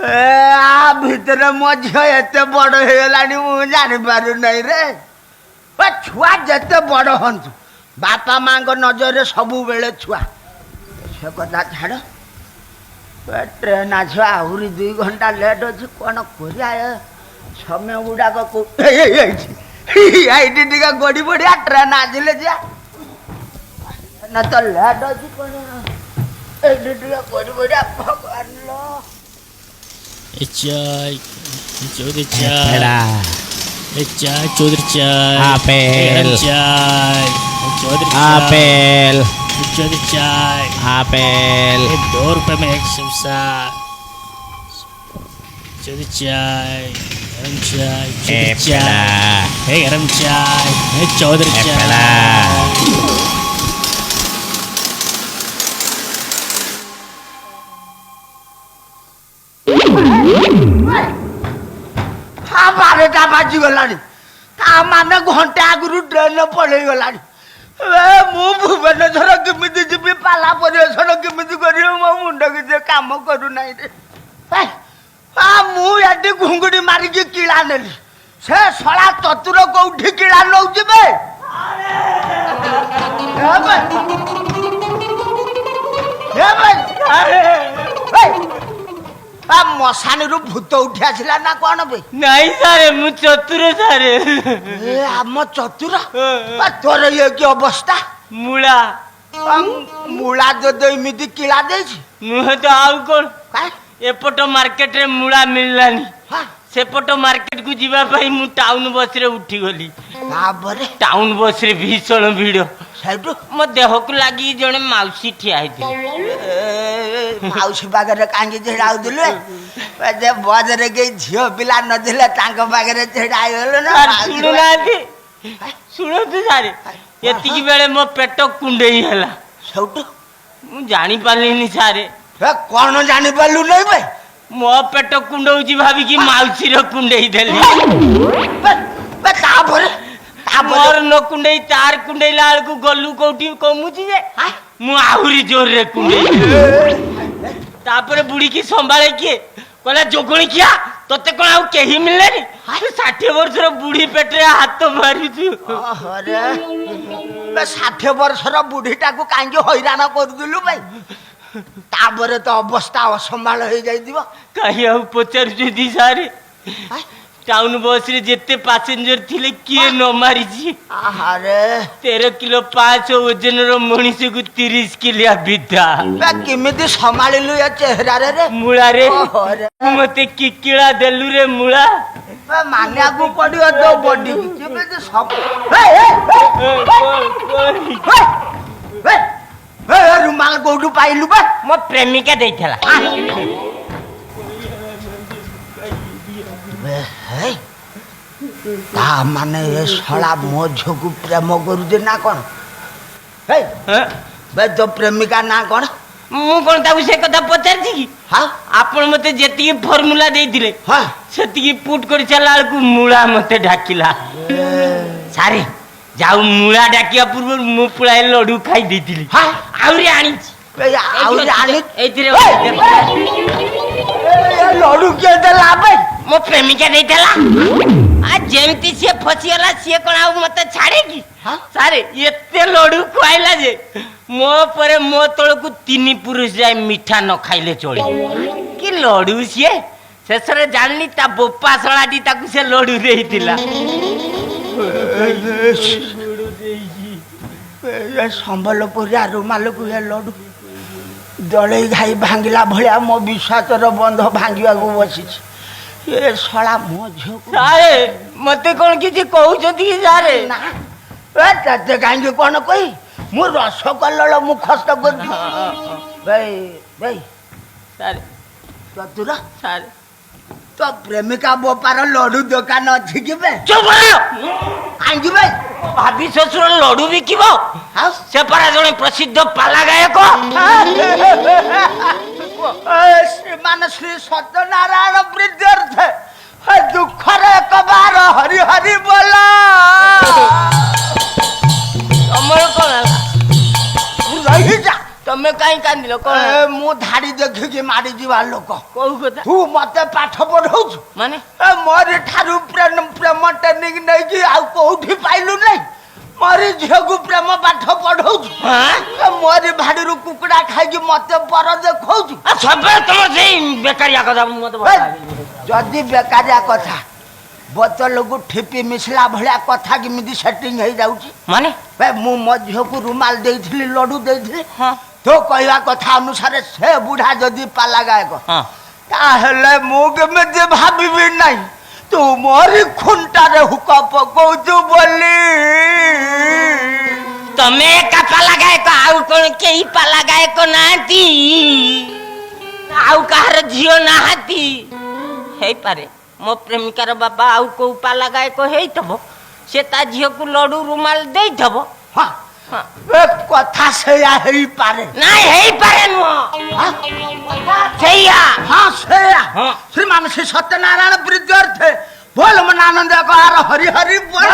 ଭିତରେ ମୋ ଝିଅ ଏତେ ବଡ ହେଇଗଲାଣି ମୁଁ ଜାଣିପାରୁ ନାହିଁ ରେ। ଛୁଆ ଯେତେ ବଡ ହୁଅନ୍ତୁ ବାପା ମାଙ୍କ ନଜରରେ ସବୁବେଳେ ଛୁଆ। ସେ କଥା ଛାଡ, ଟ୍ରେନ୍ ଆସିବ ଆହୁରି 2 ଘଣ୍ଟା ଲେଟ୍ ଅଛି। କ'ଣ କରିବା ସମୟ ଗୁଡାକ ଏଇଠି ଟିକେ ଗଡି ପଡିଆ, ଟ୍ରେନ୍ ଆସିଲେ ଯା ନା ତ ଲେଟ୍ ଅଛି। କ'ଣ ଏଇଠି ଟିକେ ଗଡି ପଡିଆ। ଭଗବାନ चाय चौधरी चाय चाय चौधरी चाय आपेल चाय चौधरी आपेल चौधरी चाय आपेल 2 रुपए में 1 समोसा चौधरी चाय गरम चाय चौधरी चाय गरम चाय चौधरी चाय। ବାରଟା ବାଜିଗଲାଣି, ତା ମାନେ ଘଣ୍ଟା ଆଗରୁ ଟ୍ରେନ୍ ପଳେଇ ଗଲାଣି। ମୁଁ ଭୁବନେଶ୍ୱର କେମିତି ଯିବି? ପାଲା ପରିବେଷଣ କେମିତି କରିବି? ମୋ ମୁଣ୍ଡ କିଛି କାମ କରୁନାହିଁ ରେ। ମୁଁ ଏଠି ଘୁଙ୍ଗୁଡି ମାରିକି କିଳା ନେଲି, ସେ ଶଳା ଚତୁର କୋଉଠି କିଳା ନଉଛି ବେ? ମଶାଣିରୁ ଭୂତ ଉଠି ଆସିଲା ନା କ'ଣ ବେ? ନାଇଁ ସାରେ, ମୁଁ ଚତୁର ସାରେ। ଆମ ଚତୁର? ତୋର ଇଏ କି ଅବସ୍ଥା? ମୂଳା ମୂଳା ଯଦି ଏମିତି କିଳା ଦେଇଛି, ନୁହେଁ ତ ଆଉ କ'ଣ? ଏପଟ ମାର୍କେଟରେ ମୂଳା ମିଳିଲାନି, ସେପଟ ମାର୍କେଟ କୁ ଯିବା ପାଇଁ ମୁଁ ଟାଉନ ବସ ରେ ଉଠିଗଲି। ତାପରେ ଟାଉନ ବସ ରେ ଭୀଷଣ ଭିଡ, ସେଇଠୁ ମୋ ଦେହକୁ ଲାଗି ଜଣେ ମାଉସୀ ଠିଆ ହେଇଥିଲେ। ମାଉସୀ ପାଖରେ କାହିଁକି ଛିଡା ହଉଥିଲୁ? ବଜରେ କେହି ଝିଅ ପିଲା ନଥିଲେ ତାଙ୍କ ପାଖରେ ଛିଡା ହେଇଗଲୁ ନା? ଶୁଣୁନାହାନ୍ତି, ଶୁଣନ୍ତୁ ସାରେ, ଏତିକି ବେଳେ ମୋ ପେଟ କୁଣ୍ଡେଇ ହେଲା। ସେଇଠୁ ମୁଁ ଜାଣିପାରିଲିନି ସାରେ। କ'ଣ ଜାଣିପାରିଲୁ ନାଇଁ ବେ? ମୋ ପେଟ କୁଣ୍ଡଉଛି ଭାବିକି ମାଉସୀର କୁଣ୍ଡେଇ ଦେଲି। ତାପରେ ମୋର ନ କୁଣ୍ଡେଇ ତାର କୁଣ୍ଡେଇଲା ବେଳକୁ ଗଲୁ କୋଉଠି କମୁଛି ଯେ ମୁଁ ଆହୁରି ଜୋରରେ କୁଣ୍ଡେଇ। ତାପରେ ବୁଢୀକି ସମ୍ଭାଳେ କିଏ? କହିଲା ଯୋଗୁଳି ଖିଆ, ତତେ କ'ଣ ଆଉ କେହି ମିଳିଲେନି? 60 ବର୍ଷର ବୁଢୀ ପେଟରେ ହାତ ମାରୁଛୁ। 60 ବର୍ଷର ବୁଢୀଟାକୁ କାହିଁକି ହଇରାଣ କରୁଥିଲୁ ଭାଇ? ତାପରେ ତ ଅବସ୍ଥା ଅସମ୍ଭାଳ ହେଇଯାଇଥିବ। କାହିଁ ଆଉ ପଚାରୁଛନ୍ତି ସାରେ? ଟାଉନ ବସ ରେ ଯେତେ ପାସେଞ୍ଜର ଥିଲେ କିଏ ନ ମାରିଛି? 13 କିଲୋ 5 ଓଜନର ମଣିଷକୁ 30 କିଲିଆ ବିଧା। କେମିତି ସମ୍ଭାଳିଲୁ ଏ ଚେହେରାରେ? ମୂଳାରେ ମତେ କିକିଳା ଦେଲୁ ରେ ମୂଳା। ମାନିବାକୁ ପଡିବ ତୋ ବଡି। କେମିତି ରୁମାଲ କୋଉଠୁ ପାଇଲୁ ବା? ମୋ ପ୍ରେମିକା ଦେଇଥିଲା। ତା ମାନେ ଏ ଶଳା ମୋ ଝିଅକୁ ପ୍ରେମ କରୁଛି ନା କ'ଣ? ତୋ ପ୍ରେମିକା ନା କ'ଣ? ମୁଁ କ'ଣ ତାକୁ ସେ କଥା ପଚାରିଛି କି? ଆପଣ ମତେ ଯେତିକି ଫର୍ମୁଲା ଦେଇଥିଲେ ସେତିକି ପୁଟ୍ କରି ଚାଲିଲା ବେଳକୁ ମୂଳା ମତେ ଡାକିଲା। ସାରେ ଯାଉ ମୂଳା ଡାକିବା ପୂର୍ବରୁ ମୁଁ ପୁଳାଏ ଲଡୁ ଖାଇ ଦେଇଥିଲି। ଆହୁରି ଆଣିଛି, ଏଇଥିରେ ଲଡୁ କିଏ ଦେଲା? ମୋ ପ୍ରେମିକା ଦେଇଥିଲା। ଯେମିତି ସିଏ ଫସିଗଲା, ସିଏ କ'ଣ ଆଉ ମତେ ଛାଡେ କି? ସାରେ ଏତେ ଲଡୁ ଖୁଆଇଲା ଯେ ମୋ ପରେ ମୋ ତଳକୁ 3 ପୁରୁଷ ଯାଏ ମିଠା ନ ଖାଇଲେ ଚଳିବ। କି ଲଡୁ ସିଏ! ଶେଷରେ ଜାଣିଲି ତା ବୋପା ଶଳାଟି ତାକୁ ସେ ଲଡୁ ଦେଇଥିଲା। ସମ୍ବଲପୁରିଆ ରୁମାଲକୁ ଏ ଲଡୁ ଦଳେଇ ଘାଇ ଭାଙ୍ଗିଲା ଭଳିଆ ମୋ ବିଶ୍ୱାସର ବନ୍ଧ ଭାଙ୍ଗିବାକୁ ବସିଛି। ଏ ଶଳା ମୋ ଝିଅକୁ। ସାରେ ମତେ କ'ଣ କିଛି କହୁଛନ୍ତି କି ସାରେ? ନା ତତେ କାହିଁକି କ'ଣ କହି? ମୁଁ ରସଗୋଲା ମୁଖସ୍ତ କରୁଛି। ସାରେ ଚତୁର, ସାରେ ତୋ ପ୍ରେମିକା ବୋପାର ଲଡୁ ଦୋକାନ ଅଛି କି ବେ? କାହିଁକି ବେ? ଭାବି ଶ୍ୱଶୁର ଲଡୁ ବିକିବ? ସେ ପରା ଜଣେ ପ୍ରସିଦ୍ଧ ପାଲା ଗାୟକ। ଶ୍ରୀମାନ ଶ୍ରୀ ସତ୍ୟନାରାୟଣ ପ୍ରୀତ୍ୟର୍ଥ ଦୁଃଖରେ ଏକବାର ହରି ହରି ବୋଲ। ତମର କ'ଣ ହେଲା? ରହିଯା, ତମେ କାହିଁ କାନ୍ଦିଲ କଣ ମୁଁ ଧାଡି ଦେଖିକି ମାରି ଯିବା ଲୋକ କୋଉ କଥା ତୁ ମତେ ପାଠ ପଢଉଛୁ ମାନେ ମୋରି ଠାରୁ ପ୍ରେମ ଟ୍ରେନିଂ ନେଇକି ଆଉ କୋଉଠି ପାଇଲୁ ନାହିଁ ମୋରି ଝିଅକୁ ପ୍ରେମ ପାଠ ପଢଉଛୁ ମୋରି ଭାଡିରୁ କୁକୁଡା ଖାଇକି ମତେ ପର ଦେଖଉଛୁ ସବୁବେଳେ ତମର ସେଇ ବେକାରିଆ କଥା ମତେ ଭଲ ଲାଗେ। ଯଦି ବେକାରିଆ କଥା ବୋତଲକୁ ଠିପି ମିଶିଲା ଭଳିଆ କଥା କେମିତି ସେଟିଂ ହେଇଯାଉଛି ମାନେ ମୁଁ ମୋ ଝିଅକୁ ରୁମାଲ ଦେଇଥିଲି ଲଡୁ ଦେଇଥିଲି ହଁ ତୋ କହିବା କଥା ଅନୁସାରେ ସେ ବୁଢା ଯଦି ପାଲା ଗାୟକ ହଁ ତାହେଲେ ମୁଁ କେମିତି ଭାବିବି ନାହିଁ ତୁ ମୋରି ଖୁଣ୍ଟାରେ ହୁକ ପକଉଛୁ ବୋଲି ତମେ ଏକା ପାଲା ଗାୟକ ଆଉ କଣ କେହି ପାଲା ଗାୟକ ନାହାନ୍ତି ଆଉ କାହାର ଝିଅ ନାହାନ୍ତି ହେଇପାରେ ମୋ ପ୍ରେମିକାର ବାବା ଆଉ କୋଉ ପାଲା ଗାୟକ ହେଇଥିବ ସେ ତା ଝିଅକୁ ଲଡୁ ରୁମାଲ ଦେଇଥିବ ହଁ ଏ କଥା ସେଇଆ ହେଇପାରେ ନାଇଁ ହେଇପାରେ ନୁହଁ ସେଇଆ ହଁ ସେଇଆ ହଁ। ଶ୍ରୀମାନ ଶ୍ରୀ ସତ୍ୟନାରାୟଣ ପ୍ରୀତ୍ୟର୍ଥେ ବୋଲ ମନାନନ୍ଦ କାର ହରି ହରି ବୋଲ